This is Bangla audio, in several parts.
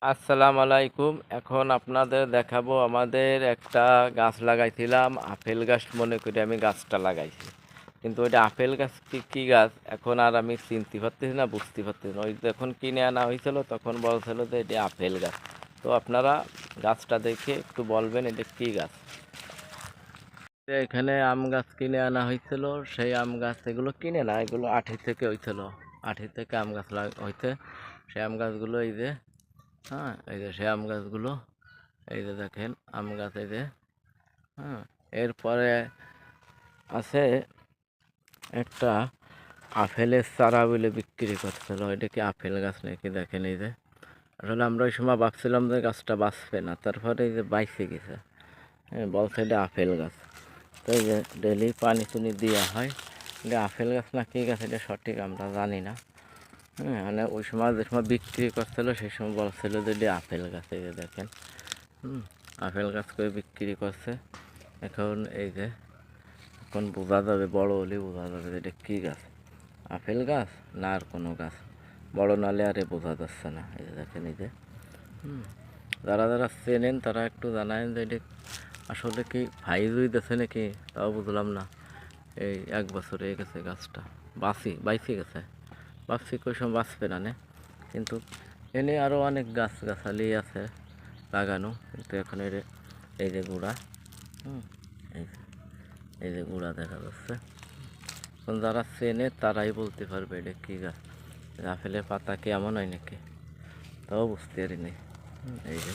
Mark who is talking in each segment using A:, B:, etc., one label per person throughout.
A: আসসালামু আলাইকুম। এখন আপনাদের দেখাবো আমাদের একটা গাছ লাগাইছিলাম, আপেল গাছ মনে করি আমি গাছটা লাগাইছি। কিন্তু ওইটা আপেল গাছ কি গাছ এখন আর আমি চিনতে পারতেছি না, বুঝতে পারতেছি না। ওই যখন কিনে আনা হয়েছিল তখন বলছিল যে এটা আপেল গাছ। তো আপনারা গাছটা দেখে একটু বলবেন এটা কি গাছ। এখানে আম গাছ কিনে আনা হয়েছিল, সেই আম গাছ এগুলো কিনে না, এগুলো আঠি থেকে হয়েছিল। আঠি থেকে আম গাছ হইতে সেই আম গাছগুলো এই যে, হ্যাঁ এই যে সে আম গাছগুলো, এই যে দেখেন আম গাছ এই যে। হ্যাঁ, এরপরে আছে একটা আপেলের চারা বলে বিক্রি করছিল, এটা কি আপেল গাছ নাকি দেখেন এই যে। আসলে আমরা ওই সময় ভাবছিলাম যে গাছটা বাঁচবে না, তারপরে এই যে বাইসে গেছে। হ্যাঁ, বলছে এটা আপেল গাছ। তো এই যে ডেলি পানি টুনি দেওয়া হয়। এটা আপেল গাছ না কি গাছ এটা সঠিক আমরা জানি না। হ্যাঁ, মানে ওই সময় যে সময় বিক্রি করছিল সেই সময় বলছিল যে এটা আপেল গাছ, এই যে দেখেন। আপেল গাছ করে বিক্রি করছে। এখন এই যে এখন বোঝা যাবে, বড় হলে বোঝা যাবে যে এটা কী গাছ, আপেল গাছ না আর কোনো গাছ। বড় নালে আরে বোঝা যাচ্ছে না, এই যে দেখেন এই যে। যারা যারা চেনেন তারা একটু জানায়েন যে এটা আসলে কি ভাইজ হইতেছে নাকি, তাও বুঝলাম না। এই 1 বছর হয়ে গেছে গাছটা, বাইসে গেছে। ভাবছি কই সময় বাঁচবে না নে, কিন্তু এনে আরও অনেক গাছালি আছে লাগানো, কিন্তু এখন এই যে গুঁড়া, এই যে এই যে গুঁড়া দেখা যাচ্ছে। এখন যারা চেনে তারাই বলতে পারবে এটা কী গাছ। আপেলের পাতা কি এমন হয় নাকি, তাও বুঝতে পারিনি। এই যে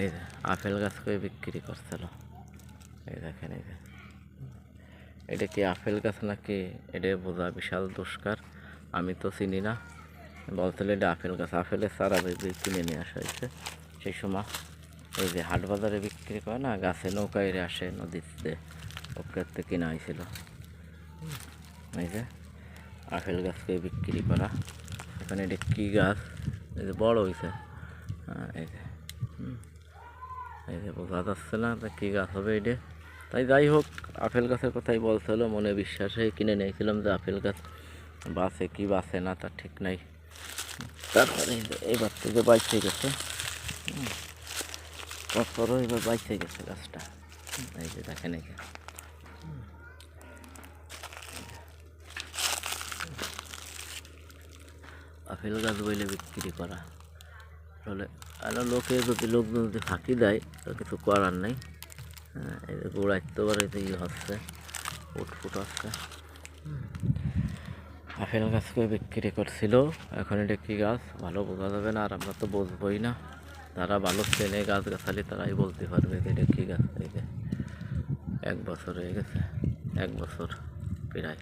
A: এই যে আপেল গাছ করে বিক্রি করছিল, এই দেখেন এই যে। এটা কি আপেল গাছ নাকি এটা বোঝা বিশাল দুষ্কার, আমি তো চিনি না। বলছিল এটা আপেল গাছ, আপেলের চারা কিনে নিয়ে আসা হয়েছে সেই সময়। এই যে হাট বাজারে বিক্রি করে না, গাছে নৌকায় আসে নদীতে, ওকে কিনা হয়েছিল। এই যে আপেল গাছকে বিক্রি করা। এখানে এটা কী গাছ, এই যে বড় হয়েছে। হ্যাঁ এই যে, এই যে বোঝা যাচ্ছে না তা কী গাছ হবে এটা। তাই যাই হোক, আপেল গাছের কথাই বলছিল, মনে বিশ্বাসে কিনে নিয়েছিলাম যে আপেল গাছ বাঁচে কি বাঁচে না তার ঠিক নাই। তারপরে এবার থেকে বাইচে গেছে, তারপরেও এবার বাইচে গেছে গাছটা। এই যে দেখেন এই যে আপেল গাছ বইলে বিক্রি করা। আসলে আরও লোকজন যদি ফাঁকি দেয় তো কিছু করার নেই। হ্যাঁ, এই যে গোড়াইতে পারে যে হচ্ছে, উটফুট হচ্ছে। আপেল গাছকে বিক্রি করছিল। এখন এটা কী গাছ ভালো বোঝা যাবে না, আর আমরা তো বুঝবই না। যারা ভালো চেনে গাছগাছালি তারাই বলতে পারবে যে এটা কী গাছ। এই যে 1 বছর হয়ে গেছে, 1 বছর প্রায়।